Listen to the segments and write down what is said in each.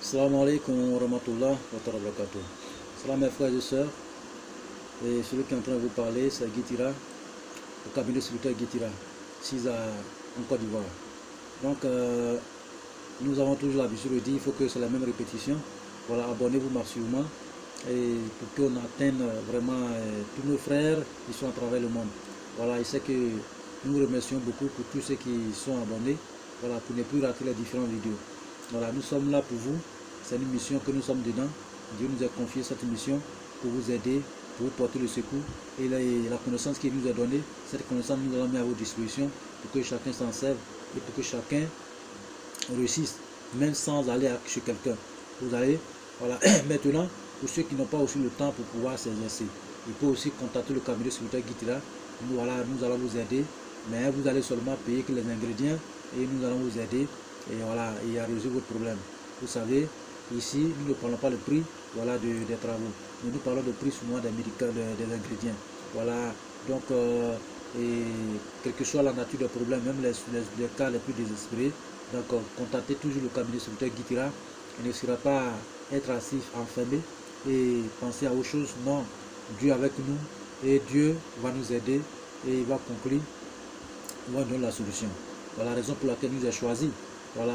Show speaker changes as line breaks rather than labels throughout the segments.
Salam alaikum wa rahmatullah wa barakatuh. Salam mes frères et sœurs. Et celui qui est en train de vous parler, c'est Guitira, le cabinet spirituel Guitira, CISA en Côte d'Ivoire. Donc, nous avons toujours l'habitude de dire, il faut que c'est la même répétition. Voilà, abonnez-vous massivement et pour qu'on atteigne vraiment tous nos frères qui sont à travers le monde. Voilà, et c'est que nous remercions beaucoup pour tous ceux qui sont abonnés, voilà, pour ne plus rater les différentes vidéos. Voilà, nous sommes là pour vous. C'est une mission que nous sommes dedans. Dieu nous a confié cette mission pour vous aider, pour vous porter le secours. Et la connaissance qu'il nous a donnée, cette connaissance nous allons mettre à votre disposition pour que chacun s'en serve et pour que chacun réussisse, même sans aller chez quelqu'un. Vous allez, voilà, maintenant, pour ceux qui n'ont pas aussi le temps pour pouvoir s'exercer, il faut aussi contacter le cabinet spirituel Guitira. Nous allons vous aider, mais vous allez seulement payer que les ingrédients et nous allons vous aider. Et voilà, et à résoudre votre problème. Vous savez, ici, nous ne parlons pas de prix, voilà, des travaux. Mais nous parlons de prix souvent des médicaments, des ingrédients. Voilà, donc, et quelle que soit la nature des problèmes, même les cas les plus désespérés, donc, contactez toujours le cabinet spirituel Guitira. Il ne sera pas être assis, enfermé et penser à autre chose. Non, Dieu avec nous et Dieu va nous aider et il va conclure, il va nous donner la solution. Voilà la raison pour laquelle nous avons choisi. Voilà,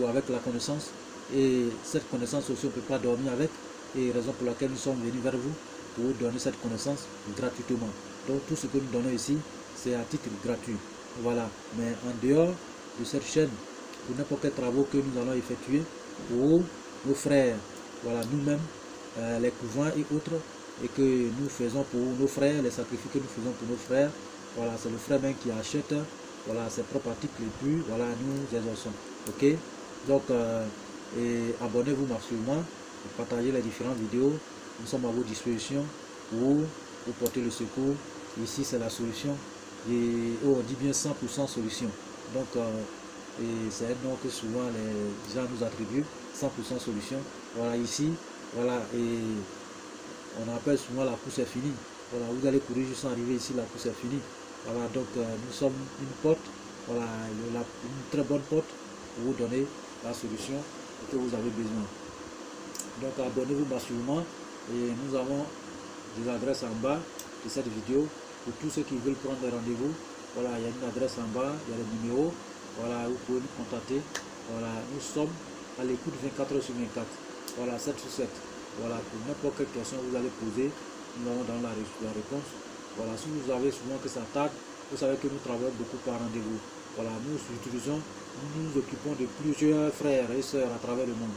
avec la connaissance, et cette connaissance aussi on ne peut pas dormir avec, et raison pour laquelle nous sommes venus vers vous, pour vous donner cette connaissance gratuitement. Donc tout ce que nous donnons ici, c'est à titre gratuit. Voilà, mais en dehors de cette chaîne, pour n'importe quel travaux que nous allons effectuer, pour nos frères, voilà, nous-mêmes, les couvents et autres, et que nous faisons pour nos frères, les sacrifices que nous faisons pour nos frères, voilà, c'est le frère même qui achète, voilà, ses propres articles et puis, voilà, nous exauçons. Ok, donc abonnez-vous massivement, partagez les différentes vidéos. Nous sommes à votre disposition pour vous porter le secours. Ici c'est la solution et on dit bien 100% solution. Donc c'est un nom que souvent les gens nous attribuent, 100% solution. Voilà, ici, voilà, et on appelle souvent la course est finie. Voilà, vous allez courir juste arriver ici, la course est finie. Voilà, donc nous sommes une porte, voilà, une très bonne porte pour vous donner la solution que vous avez besoin. Donc abonnez-vous massivement et nous avons des adresses en bas de cette vidéo pour tous ceux qui veulent prendre des rendez-vous. Voilà, il y a une adresse en bas, il y a les numéros, voilà, vous pouvez nous contacter. Voilà, nous sommes à l'écoute 24 h sur 24, voilà, 7 sur 7. Voilà, pour n'importe quelle question vous allez poser, nous allons dans la réponse. Voilà, si vous avez souvent que ça tarde, vous savez que nous travaillons beaucoup par rendez-vous. Voilà, nous nous occupons de plusieurs frères et sœurs à travers le monde.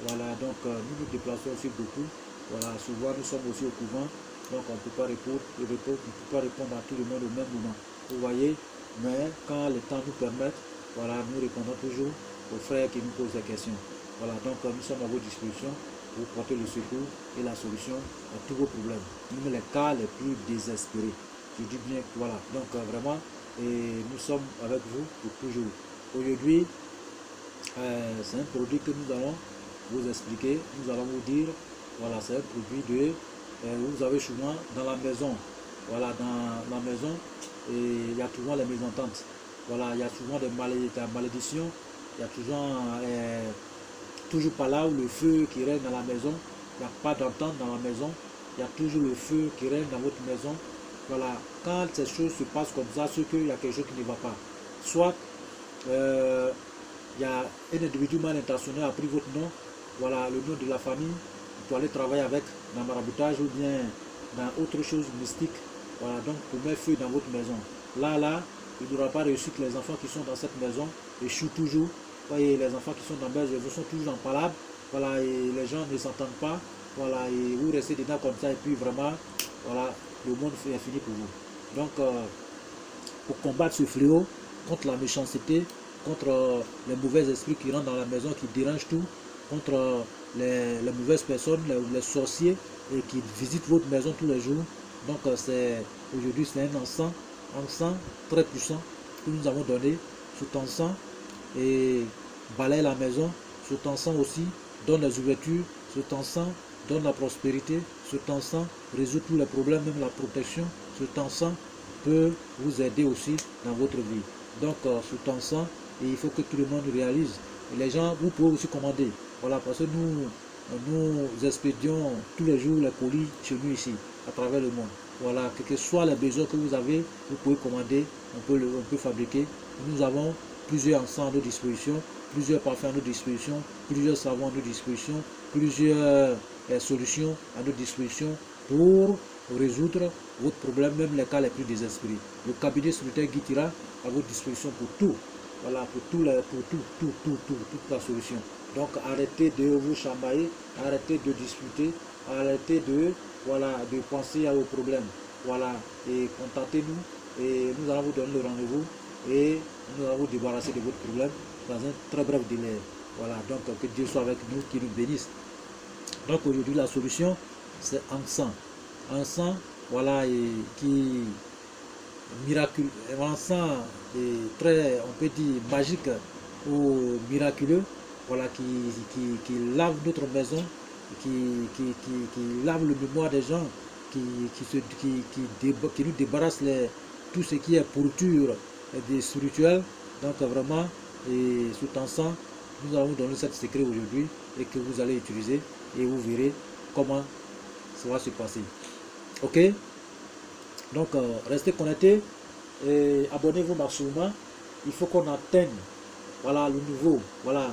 Voilà, donc nous nous déplaçons aussi beaucoup. Voilà, souvent nous sommes aussi au couvent, donc on ne peut pas répondre à tout le monde au même moment. Vous voyez, mais quand le temps nous permet, voilà, nous répondons toujours aux frères qui nous posent des questions. Voilà, donc nous sommes à votre disposition pour porter le secours et la solution à tous vos problèmes, même les cas les plus désespérés. Je dis bien, voilà, donc vraiment, et nous sommes avec vous pour toujours. Aujourd'hui, c'est un produit que nous allons vous expliquer, nous allons vous dire, voilà, c'est un produit de, vous avez souvent dans la maison, voilà, dans la maison, et il y a souvent les mésententes, voilà, il y a souvent des malédictions, il y a toujours pas là où le feu qui règne dans la maison, il n'y a pas d'entente dans la maison, il y a toujours le feu qui règne dans votre maison. Voilà, quand ces choses se passent comme ça, c'est qu'il y a quelque chose qui ne va pas. Soit il y a un individu mal intentionné a pris votre nom, voilà, le nom de la famille, pour aller travailler avec dans le maraboutage ou bien dans autre chose mystique. Voilà, donc pour mettre feu dans votre maison. Là, il n'aura pas réussi que les enfants qui sont dans cette maison échouent toujours. Voyez, les enfants qui sont dans la maison sont toujours en palabre. Voilà, et les gens ne s'entendent pas. Voilà, et vous restez dedans comme ça, et puis vraiment, voilà, le monde est fini pour vous. Donc, pour combattre ce fléau, contre la méchanceté, contre les mauvais esprits qui rentrent dans la maison, qui dérangent tout, contre les mauvaises personnes, les sorciers, et qui visitent votre maison tous les jours. Donc, aujourd'hui, c'est un encens très puissant que nous avons donné. Cet encens et balaye la maison. Cet encens aussi donne les ouvertures. Cet encens donne la prospérité. Cet encens résout tous les problèmes, même la protection. Cet encens peut vous aider aussi dans votre vie. Donc cet encens, et il faut que tout le monde réalise les gens, vous pouvez aussi commander. Voilà, parce que nous expédions tous les jours les colis chez nous ici, à travers le monde. Voilà, quels que soient les besoins que vous avez, vous pouvez commander, on peut fabriquer. Nous avons plusieurs encens à notre disposition, plusieurs parfums à notre disposition, plusieurs savons à notre disposition, plusieurs solutions à notre disposition pour résoudre votre problème, même les cas les plus désespérés. Le cabinet Soluteur Guy Tira à votre disposition pour tout. Voilà, pour toute la solution. Donc arrêtez de vous chamailler, arrêtez de discuter, arrêtez de penser à vos problèmes. Voilà, et contactez-nous et nous allons vous donner le rendez-vous et nous allons vous débarrasser de votre problème dans un très bref délai. Voilà, donc que Dieu soit avec nous, qu'il nous bénisse. Donc aujourd'hui la solution c'est encens. Encens, voilà, et qui miraculeux, encens est très, on peut dire, magique ou miraculeux, voilà, qui lave notre maison, qui lave le mémoire des gens, qui nous débarrasse tout ce qui est pourriture des spirituels. Donc vraiment, et sous encens, nous allons vous donner ce secret aujourd'hui et que vous allez utiliser et vous verrez comment ça va se passer. Ok, donc restez connectés et abonnez-vous maximum. Il faut qu'on atteigne, voilà, le niveau, voilà,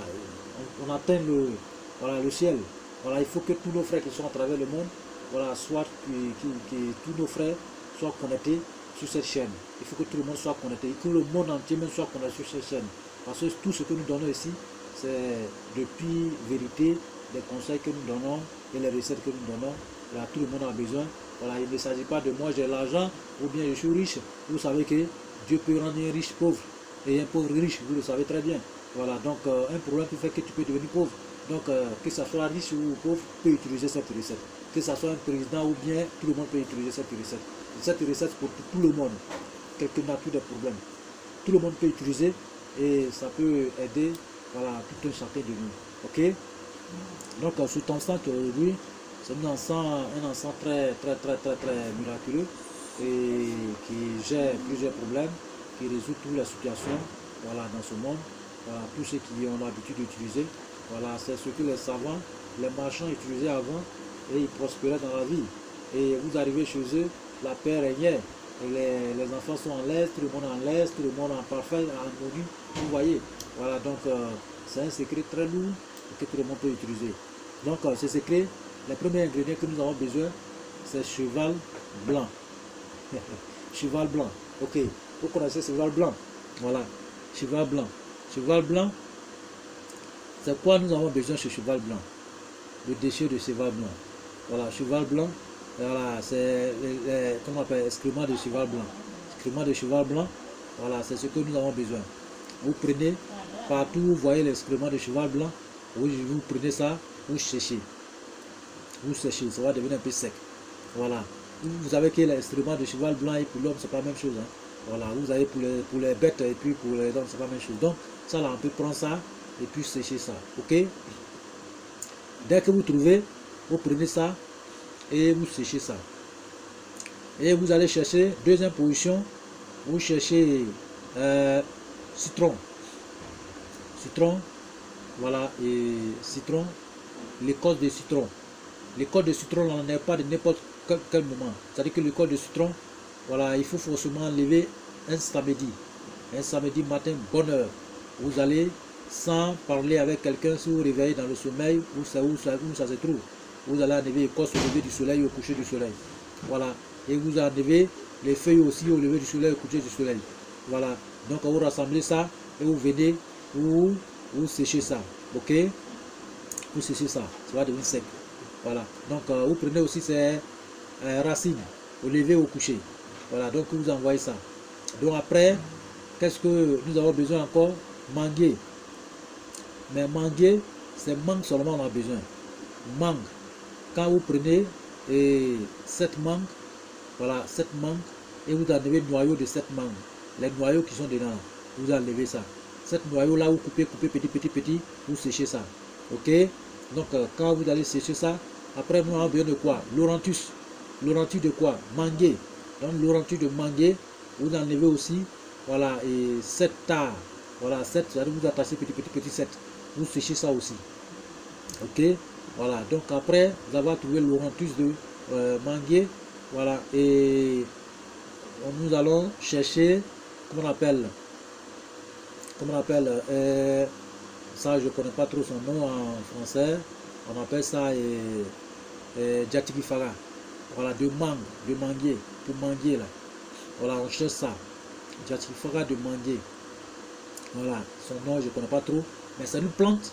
on atteigne le ciel. Voilà, il faut que tous nos frères qui sont à travers le monde, voilà, soit que tous nos frères soient connectés sur cette chaîne. Il faut que tout le monde soit connecté et que le monde entier même soit connecté sur cette chaîne. Parce que tout ce que nous donnons ici, c'est depuis vérité, les conseils que nous donnons et les recettes que nous donnons. Là, tout le monde a besoin. Voilà, il ne s'agit pas de moi j'ai l'argent ou bien je suis riche. Vous savez que Dieu peut rendre un riche pauvre et un pauvre riche, vous le savez très bien. Voilà, donc un problème qui fait que tu peux devenir pauvre. Donc que ce soit riche ou pauvre, peut utiliser cette recette. Que ce soit un président ou bien, tout le monde peut utiliser cette recette. Cette recette pour tout le monde, quelque nature de problème. Tout le monde peut utiliser et ça peut aider, voilà, tout un chacun de nous. Ok? Donc sous encens qu'aujourd'hui, c'est un encens très miraculeux et qui gère plusieurs problèmes, qui résout toutes les situations, voilà, dans ce monde. Voilà, tous ceux qui ont l'habitude d'utiliser, voilà, c'est ce que les savants, les marchands utilisaient avant et ils prospéraient dans la vie. Et vous arrivez chez eux, la paix régnait. Et les enfants sont en l'aise, tout le monde en l'aise, tout le monde en parfait, en harmonie. Vous voyez, voilà, donc c'est un secret très lourd que tout le monde peut utiliser. Donc ce secret, les premiers ingrédients que nous avons besoin, c'est cheval blanc. Cheval blanc, ok. Vous connaissez cheval blanc, voilà, cheval blanc. Cheval blanc, c'est quoi nous avons besoin chez cheval blanc? Le déchet de cheval blanc. Voilà, cheval blanc, voilà, c'est comment on appelle, excrément de cheval blanc. Excrément de cheval blanc, voilà, c'est ce que nous avons besoin. Vous prenez, partout où vous voyez l'excrément de cheval blanc, vous prenez ça, vous séchez. Vous séchez, ça va devenir un peu sec. Voilà. Vous savez que l'excrément de cheval blanc et pour l'homme, c'est pas la même chose. Hein. Voilà, vous avez pour les bêtes et puis pour les hommes, c'est pas la même chose. Donc, ça là, on peut prendre ça et puis sécher ça. Ok? Dès que vous trouvez, vous prenez ça et vous séchez ça. Et vous allez chercher, deuxième position, vous cherchez citron. Citron, voilà, et citron, l'écorce de citron. L'écorce de citron, on n'en a pas de n'importe quel moment. C'est-à-dire que l'écorce de citron, voilà, il faut forcément lever un samedi matin, bonne heure. Vous allez, sans parler avec quelqu'un, si vous réveillez dans le sommeil, où ça se trouve. Vous allez enlever l'écorce au lever du soleil, au coucher du soleil. Voilà. Et vous enlevez les feuilles aussi au lever du soleil, au coucher du soleil. Voilà. Donc vous rassemblez ça et vous venez, vous séchez ça. Ok? Vous séchez ça. Ça va devenir sec. Voilà. Donc vous prenez aussi ces racines au lever, au coucher. Voilà, donc vous envoyez ça. Donc après, qu'est-ce que nous avons besoin encore? Manguier. Mais manguier, c'est mangue seulement on a besoin. Mangue. Quand vous prenez 7 mangues, voilà, 7 mangues, et vous enlevez le noyau de 7 mangues. Les noyaux qui sont dedans, vous enlevez ça. 7 noyaux là, vous coupez petit, vous séchez ça. Ok? Donc quand vous allez sécher ça, après nous avons besoin de quoi? Laurentus. Laurentus de quoi? Manguier. Donc l'orantus de manguier, vous enlevez aussi, voilà, et 7 tares, voilà, 7, vous attachez petit 7, vous séchez ça aussi. Ok, voilà. Donc après, vous allez trouver l'orantus de manguier. Voilà. Et nous allons chercher, comment on appelle, ça je ne connais pas trop son nom en français. On appelle ça Jatigifara. Voilà, de manguier, pour manguier là. Voilà, on cherche ça. Jatigifara de manguier. Voilà, son nom je ne connais pas trop. Mais c'est une plante,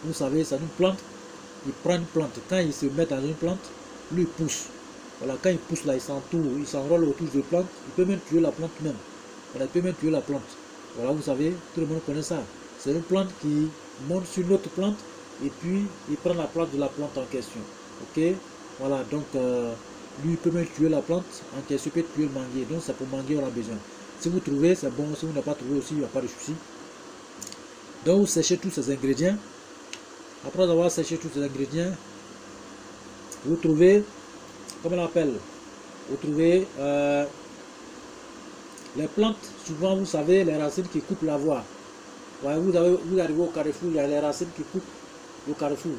vous savez, c'est une plante. Il prend une plante. Quand il se met dans une plante, lui il pousse. Voilà, quand il pousse là, il s'entoure, il s'enrôle autour de la plante. Il peut même tuer la plante même. Voilà, il peut même tuer la plante. Voilà, vous savez, tout le monde connaît ça. C'est une plante qui monte sur une autre plante et puis il prend la place de la plante en question. Ok, voilà, donc lui il peut même tuer la plante en question, il peut tuer le manguier. Donc c'est pour manguier on a besoin. Si vous trouvez, c'est bon. Si vous n'avez pas trouvé aussi, il n'y a pas de souci. Donc vous séchez tous ces ingrédients. Après avoir séché tous ces ingrédients, vous trouvez, comment on appelle, vous trouvez les plantes, souvent vous savez, les racines qui coupent la voie. Ouais, vous arrivez au carrefour, il y a les racines qui coupent le carrefour.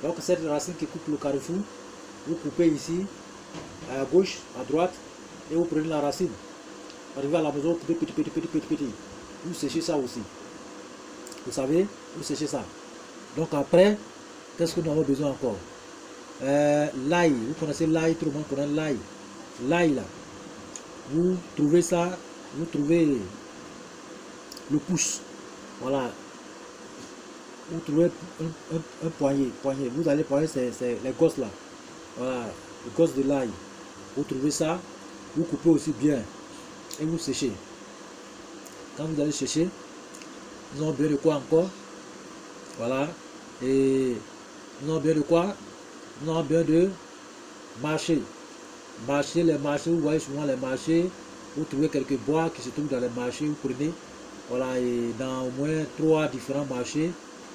Donc cette racine qui coupe le carrefour, vous coupez ici, à gauche, à droite, et vous prenez la racine. Arrivez à la maison, vous coupez petit. Vous séchez ça aussi. Vous savez, vous séchez ça. Donc après, qu'est-ce que nous avons besoin encore? L'ail, vous connaissez l'ail, tout le monde connaît l'ail. L'ail là, vous trouvez ça, vous trouvez le pouce. Voilà. Vous trouvez un poignet. Vous allez poigner, c'est les gosses là. Voilà, les gosses de l'ail. Vous trouvez ça, vous coupez aussi bien et vous séchez. Quand vous allez sécher, nous avons besoin de quoi encore? Voilà. Et nous avons besoin de quoi? Nous avons besoin de marcher. Les marchés, vous voyez souvent les marchés, vous trouvez quelques bois qui se trouvent dans les marchés, vous prenez, voilà, et dans au moins 3 différents marchés,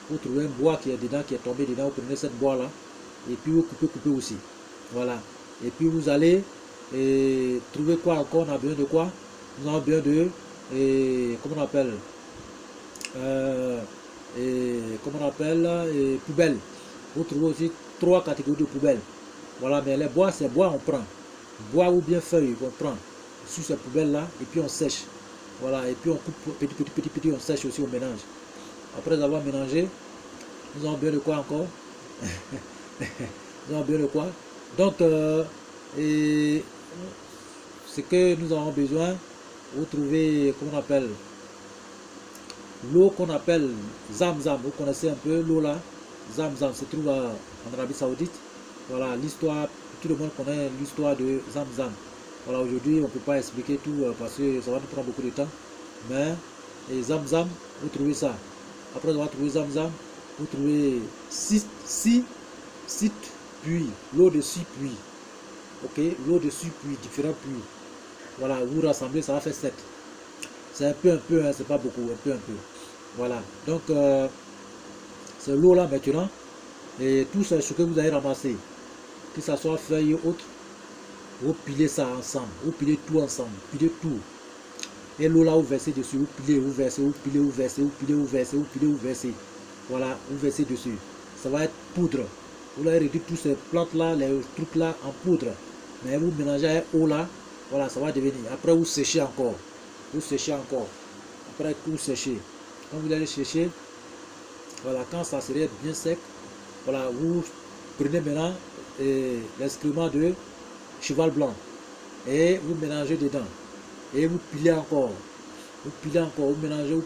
vous trouvez un bois qui est dedans, qui est tombé dedans, vous prenez cette bois là, et puis vous coupez aussi. Voilà. Et puis vous allez trouver quoi encore? On a besoin de quoi? Nous avons besoin de, comment on appelle? Poubelles. Vous trouvez aussi 3 catégories de poubelles. Voilà, mais les bois, c'est bois, on prend. Bois ou bien feuilles, on prend sur ces poubelles là, et puis on sèche. Voilà, et puis on coupe petit, on sèche aussi, on mélange. Après avoir mélangé, nous avons besoin de quoi encore? Nous avons besoin de quoi? Donc, ce que nous avons besoin, vous trouvez, comment on appelle? L'eau qu'on appelle Zamzam, vous connaissez un peu l'eau là, Zamzam se trouve en Arabie Saoudite. Voilà, l'histoire, tout le monde connaît l'histoire de Zamzam. Voilà, aujourd'hui on ne peut pas expliquer tout parce que ça va nous prendre beaucoup de temps. Mais Zamzam, vous trouvez ça. Après avoir trouvé Zamzam, vous trouvez 6 puits, l'eau de 6 puits. Ok, l'eau de 6 puits, différents puits. Voilà, vous rassemblez, ça va faire 7. C'est un peu, hein, c'est pas beaucoup, un peu. Voilà, donc c'est l'eau là maintenant. Et tout ce que vous avez ramassé, que ce soit feuilles ou autres, vous pilez ça ensemble, vous pilez tout ensemble, pilez tout. Et l'eau là, vous versez dessus, vous pilez, vous versez, vous pilez, vous versez, vous pilez, vous versez, vous pilez, vous versez. Voilà, vous versez dessus. Ça va être poudre. Vous allez réduire tous ces plantes là, les trucs là en poudre. Mais vous mélangez avec eau là, voilà, ça va devenir. Après, vous séchez encore. Vous séchez encore. Après, vous séchez. Quand vous allez sécher, voilà, quand ça serait bien sec, voilà, vous prenez maintenant l'excrément de cheval blanc et vous mélangez dedans. Et vous pilez encore. Vous pilez encore, vous mélangez, vous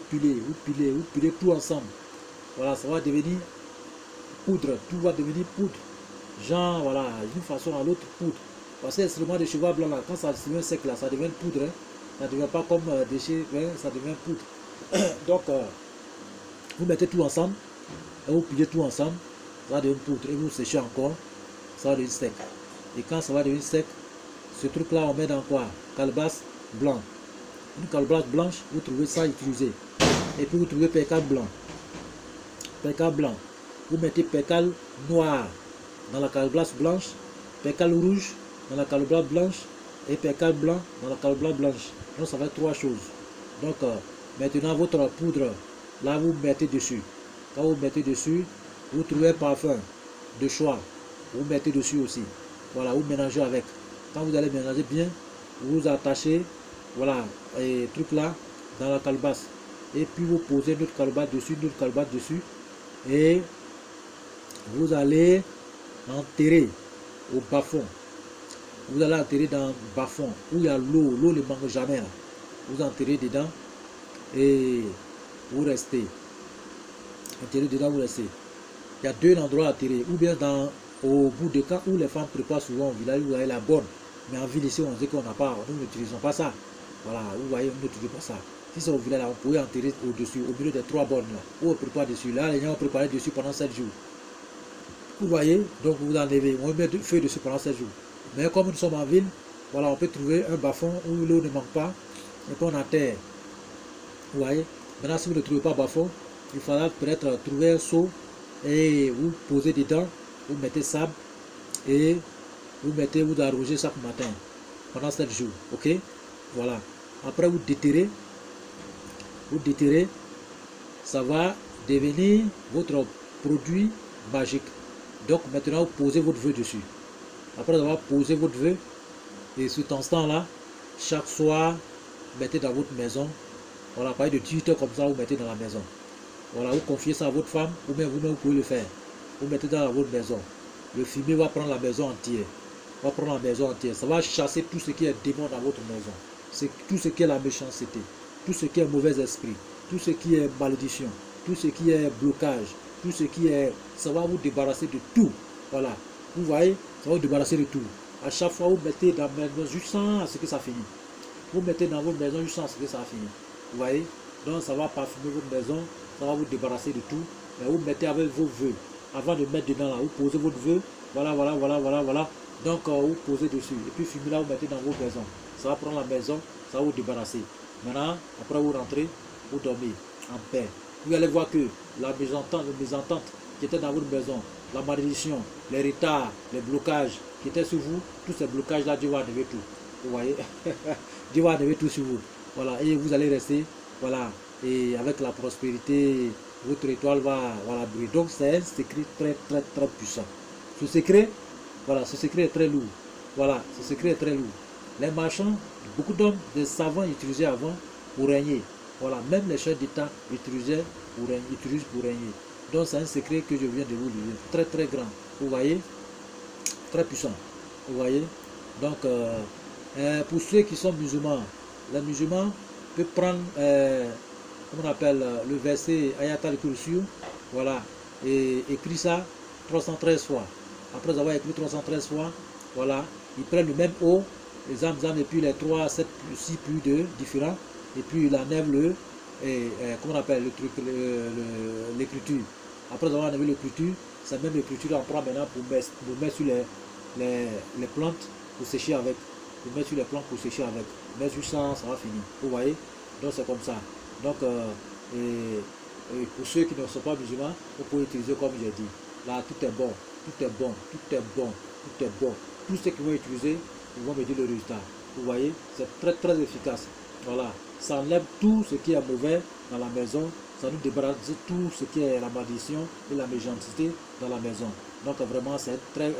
pilez tout ensemble. Voilà, ça va devenir poudre. Tout va devenir poudre. Genre, voilà, d'une façon à l'autre, poudre. Parce que l'excrément de cheval blanc, là, quand ça devient sec, là, ça devient poudre. Hein. Ça ne devient pas comme déchet, hein, ça devient poudre. Donc, vous mettez tout ensemble. Et vous pilez tout ensemble. Ça va devenir poudre. Et vous séchez encore. Ça va devenir sec. Et quand ça va devenir sec, ce truc-là, on met dans quoi? Calebasse blanc. Une calebasse blanche, vous trouvez ça utilisé. Et puis vous trouvez percale blanc. Percale blanc. Vous mettez percale noire dans la calebasse blanche, percale rouge dans la calebasse blanche et percale blanc dans la calebasse blanche. Donc ça fait 3 choses. Donc maintenant votre poudre, là vous mettez dessus. Quand vous mettez dessus, vous trouvez un parfum de choix. Vous mettez dessus aussi. Voilà, vous mélangez avec. Quand vous allez mélanger bien, vous attachez, voilà, et truc là, dans la calebasse. Et puis vous posez notre calebasse dessus, et vous allez enterrer au bas-fond. Vous allez enterrer dans le bas-fond, où il y a l'eau. L'eau ne manque jamais là. Vous enterrez dedans, et vous restez. Enterrez dedans, vous restez. Il y a deux endroits à enterrer, ou bien au bout de camp où les femmes préparent souvent au village, vous avez la borne. Mais en ville ici, on dit qu'on n'a pas, nous n'utilisons pas ça. Voilà, vous voyez, on n'utilise pas ça. Si c'est au village, là, vous pouvez enterrer au-dessus, au milieu des 3 bornes là, où on prépare dessus. Là, les gens ont préparé dessus pendant 7 jours. Vous voyez, donc vous enlevez, on met du feu dessus pendant 7 jours. Mais comme nous sommes en ville, voilà, on peut trouver un bas-fond où l'eau ne manque pas, et puis on enterre. Vous voyez, maintenant si vous ne trouvez pas bas-fond, il faudra peut-être trouver un seau, et vous posez dedans, vous mettez sable, et vous arrosez chaque matin, pendant 7 jours, ok? Voilà, après vous déterrez, ça va devenir votre produit magique. Donc maintenant vous posez votre vœu dessus. Après avoir posé votre vœu, et sur ce temps-là, chaque soir, mettez dans votre maison, voilà, pas de 18 heures comme ça, vous mettez dans la maison. Voilà, vous confiez ça à votre femme, ou bien vous-même vous pouvez le faire. Vous mettez dans votre maison. Le fumier va prendre la maison entière. Ça va chasser tout ce qui est démon dans votre maison. C'est tout ce qui est la méchanceté, tout ce qui est mauvais esprit, tout ce qui est malédiction, tout ce qui est blocage, tout ce qui est... Ça va vous débarrasser de tout. Voilà. Vous voyez, ça va vous débarrasser de tout. À chaque fois, vous mettez dans la maison jusqu'à ce que ça finisse. Vous mettez dans votre maison jusqu'à ce que ça finisse. Vous voyez? Donc ça va parfumer votre maison, ça va vous débarrasser de tout. Mais vous mettez avec vos vœux. Avant de mettre dedans là, vous posez votre vœu. Voilà. Donc vous posez dessus. Et puis fumer là, vous mettez dans vos maisons. Ça va prendre la maison, ça va vous débarrasser. Maintenant, après vous rentrez, vous dormez en paix. Vous allez voir que la mésentente qui était dans votre maison, la malédiction, les retards, les blocages qui étaient sur vous, tous ces blocages là, Dieu va enlever tout. Vous voyez? Dieu va enlever tout sur vous. Voilà, et vous allez rester, voilà, et avec la prospérité, votre étoile va briller. Donc c'est un secret très puissant. Ce secret, voilà, ce secret est très lourd. Voilà, ce secret est très lourd. Les marchands, beaucoup d'hommes, des savants utilisaient avant pour régner. Voilà, même les chefs d'État utilisent pour régner. Donc c'est un secret que je viens de vous dire, très grand. Vous voyez, très puissant. Vous voyez. Donc pour ceux qui sont musulmans, les musulmans peuvent prendre, comment on appelle, le verset Ayat al-Kursi, voilà, et écrit ça 313 fois. Après avoir écrit 313 fois, voilà, ils prennent le même eau, les zamzam, et puis les 3, 7, 6 plus de différents, et puis il enlève comment on appelle le truc, l'écriture. Après avoir enlevé l'écriture, c'est même l'écriture qu'on prend maintenant pour mettre sur les plantes pour sécher avec. Pour mettre sur les plantes pour sécher avec. Mais sur ça, ça va finir. Vous voyez? Donc c'est comme ça. Donc, et pour ceux qui ne sont pas musulmans, vous pouvez utiliser comme j'ai dit. Là, tout est bon. Tous ceux qui vont utiliser, ils vont me dire le résultat. Vous voyez? C'est très efficace. Voilà. Ça enlève tout ce qui est mauvais dans la maison. Ça nous débarrasse de tout ce qui est la malédiction et la méchanceté dans la maison. Donc vraiment, c'est un très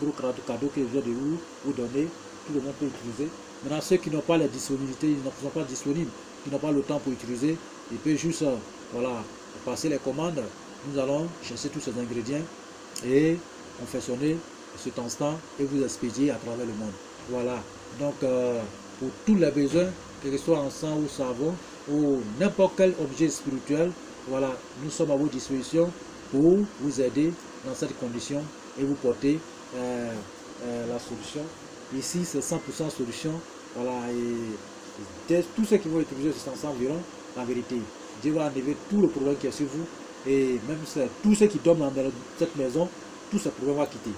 gros cadeau que je viens de vous donner. Tout le monde peut utiliser. Maintenant, ceux qui n'ont pas les disponibilités, ils ne sont pas disponibles, qui n'ont pas le temps pour utiliser, ils peuvent juste voilà, passer les commandes. Nous allons chercher tous ces ingrédients et confectionner cet instant et vous expédier à travers le monde. Voilà. Donc, pour tous les besoins, que ce soit en sang ou savon, ou n'importe quel objet spirituel, voilà, nous sommes à votre disposition pour vous aider dans cette condition et vous porter la solution. Ici, c'est 100% solution. Voilà, et tous ceux qui vont utiliser ce sens environ, la vérité, Dieu va enlever tout le problème qui est sur vous. Et même tous ceux qui dorment dans cette maison, tous ces problèmes vont quitter.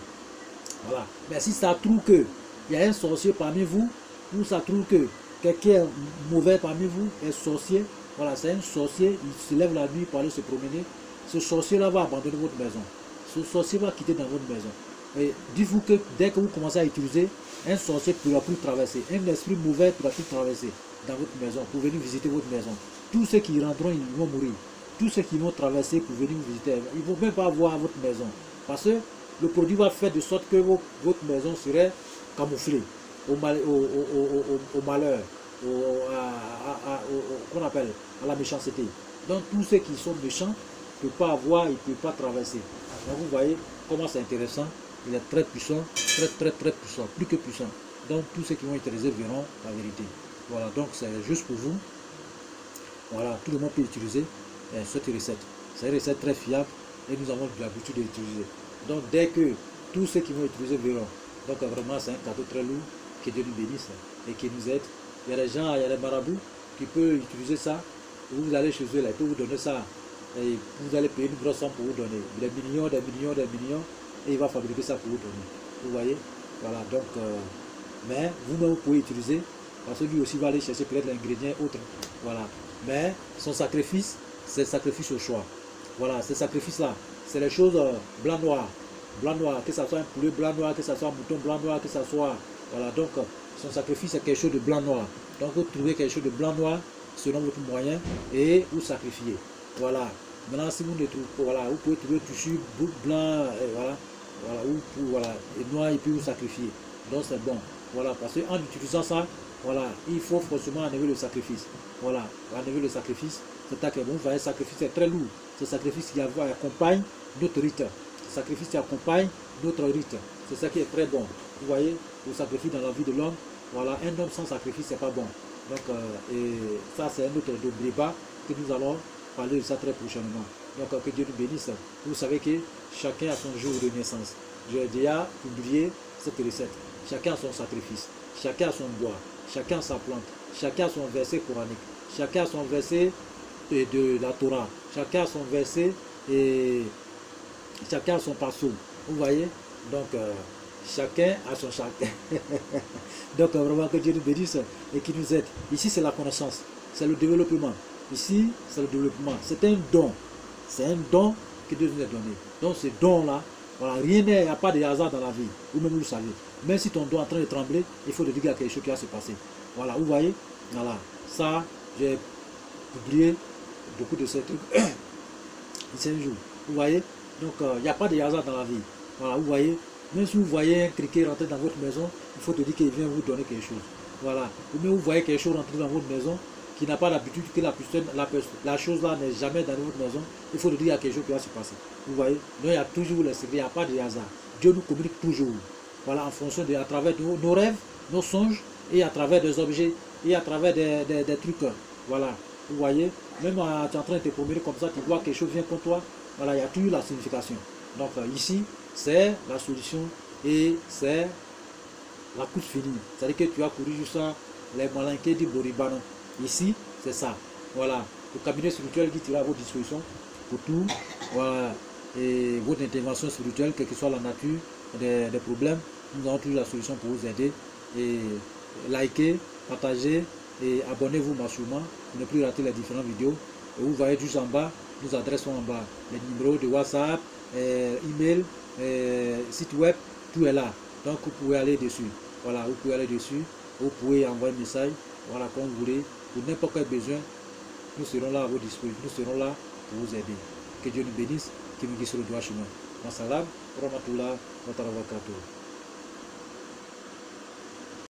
Voilà. Mais si ça trouve qu'il y a un sorcier parmi vous, ou ça trouve que quelqu'un est mauvais parmi vous, est sorcier, voilà, c'est un sorcier, il se lève la nuit pour aller se promener, ce sorcier-là va abandonner votre maison. Ce sorcier va quitter dans votre maison. Et dites-vous que dès que vous commencez à utiliser, un sorcier ne pourra plus traverser, un esprit mauvais ne pourra plus traverser dans votre maison, pour venir visiter votre maison. Tous ceux qui rentreront, ils vont mourir. tous ceux qui vont traverser pour venir vous visiter, ils ne vont même pas voir votre maison. Parce que le produit va faire de sorte que votre maison serait camouflée au malheur, qu'on appelle à la méchanceté. Donc tous ceux qui sont méchants ne peuvent pas avoir, ils ne peuvent pas traverser. Donc vous voyez comment c'est intéressant. Il est très puissant, très puissant, plus que puissant. Donc tous ceux qui vont utiliser verront la vérité. Voilà, donc c'est juste pour vous. Voilà, tout le monde peut utiliser cette recette. C'est une recette très fiable et nous avons l'habitude d'utiliser. Donc dès que tous ceux qui vont utiliser verront. Donc vraiment c'est un cadeau très lourd, que Dieu nous bénisse et qui nous aide. Il y a des gens, il y a des marabouts qui peuvent utiliser ça. Vous allez chez eux, là, ils peuvent vous donner ça. Et vous allez payer une grosse somme pour vous donner. Des millions. Et il va fabriquer ça pour vous donner. Vous voyez? Voilà, donc, mais vous-même vous pouvez utiliser, parce que lui aussi va aller chercher peut-être l'ingrédient autre. Voilà. Mais son sacrifice, c'est le sacrifice au choix. Voilà, ces sacrifices-là, c'est les choses blanc-noir. Blanc-noir, que ce soit un poulet blanc-noir, que ce soit un mouton blanc-noir, que ce soit. Voilà, donc son sacrifice c'est quelque chose de blanc-noir. Donc vous trouvez quelque chose de blanc-noir selon votre moyen et vous sacrifiez. Voilà. Maintenant, si vous ne trouvez pas, voilà, vous pouvez trouver tissu blanc, et voilà, voilà, et noir, et puis vous sacrifiez. Donc c'est bon. Voilà, parce qu'en utilisant ça, voilà, il faut forcément enlever le sacrifice. Voilà, enlever le sacrifice, c'est à que bon, vous voyez, le sacrifice est très lourd. Ce sacrifice qui accompagne notre rite. Ce sacrifice qui accompagne notre rite. C'est ça qui est très bon. Vous voyez, le sacrifice dans la vie de l'homme, voilà, un homme sans sacrifice, c'est pas bon. Donc, et ça, c'est un autre débat que nous allons parler de ça très prochainement. Donc, que Dieu nous bénisse. Vous savez que chacun a son jour de naissance. J'ai déjà publié cette recette. Chacun a son sacrifice. Chacun a son bois. Chacun a sa plante. Chacun a son verset coranique. Chacun a son verset de la Torah. Chacun a son verset et chacun a son passo. Vous voyez? Donc, chacun a son chacun. Donc, vraiment que Dieu nous bénisse et qu'il nous aide. Ici, c'est la connaissance. C'est le développement. Ici, c'est le développement. C'est un don. C'est un don que Dieu nous a donné. Donc, ce don-là, voilà, rien n'est, il n'y a pas de hasard dans la vie. Vous-même, vous le savez. Même si ton doigt est en train de trembler, il faut te dire qu'il y a quelque chose qui va se passer. Voilà, vous voyez? Voilà. Ça, j'ai publié beaucoup de ces trucs. C'est un jour. Vous voyez? Donc, il n'y a pas de hasard dans la vie. Voilà, vous voyez? Même si vous voyez un criquet rentrer dans votre maison, il faut te dire qu'il vient vous donner quelque chose. Voilà. Ou bien vous voyez quelque chose rentrer dans votre maison qui n'a pas l'habitude que la chose là n'est jamais dans votre maison, il faut te dire qu'il y a quelque chose qui va se passer. Vous voyez? Donc il y a toujours le secret, il n'y a pas de hasard. Dieu nous communique toujours. Voilà, en fonction à travers nos rêves, nos songes, et à travers des objets, et à travers des trucs. Voilà. Vous voyez? Même tu es en train de te promener comme ça, tu vois quelque chose vient contre toi. Voilà, il y a toujours la signification. Donc ici, c'est la solution et c'est la course finie. C'est-à-dire que tu as couru jusqu'à les malinqués du Boribano. Ici, c'est ça. Voilà. Le cabinet spirituel qui sera à votre disposition pour tout. Voilà. Et votre intervention spirituelle, quelle que soit la nature des problèmes, nous avons toujours la solution pour vous aider. Et likez, partagez et abonnez-vous massivement pour ne plus rater les différentes vidéos. Et vous voyez juste en bas, nous adressons en bas les numéros de WhatsApp, email, site web, tout est là. Donc vous pouvez aller dessus. Voilà, vous pouvez aller dessus. Vous pouvez envoyer un message. Voilà, comme vous voulez. Pour n'importe quel besoin, nous serons là à votre disposition. Nous serons là pour vous aider. Que Dieu nous bénisse, qu'il nous guide sur le droit chemin. Wassalam, rahmatullah, wa barakatuh.